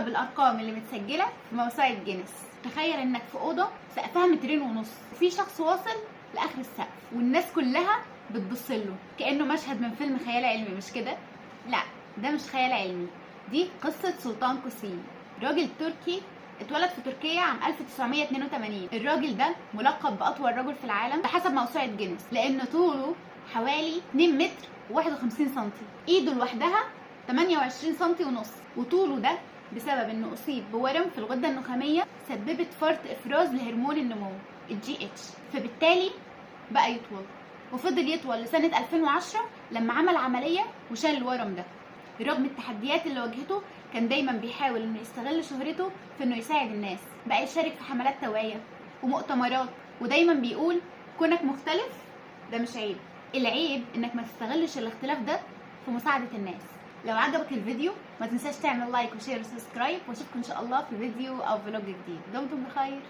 بالارقام اللي متسجله في موسوعه جينيس. تخيل انك في اوضه سقفها 2.5 متر وفي شخص واصل لاخر السقف والناس كلها بتبص له كانه مشهد من فيلم خيال علمي، مش كده؟ لا، ده مش خيال علمي، دي قصه سلطان قسيم، راجل تركي اتولد في تركيا عام 1982. الراجل ده ملقب باطول رجل في العالم بحسب موسوعه جينيس لان طوله حوالي 2 متر و51 سم، ايده لوحدها 28 سم ونص، وطوله ده بسبب انه اصيب بورم في الغده النخاميه سببت فرط افراز لهرمون النمو الجي اتش، فبالتالي بقى يطول، وفضل يطول لسنه 2010 لما عمل عمليه وشال الورم ده. رغم التحديات اللي واجهته كان دايما بيحاول انه يستغل شهرته في انه يساعد الناس، بقى يشارك في حملات توعيه ومؤتمرات، ودايما بيقول كونك مختلف ده مش عيب، العيب انك ما تستغلش الاختلاف ده في مساعده الناس. لو عجبك الفيديو ما تنساش تعمل لايك وشير وسبسكرايب، واشوفكم ان شاء الله في فيديو او فلوج جديد. دمتم بخير.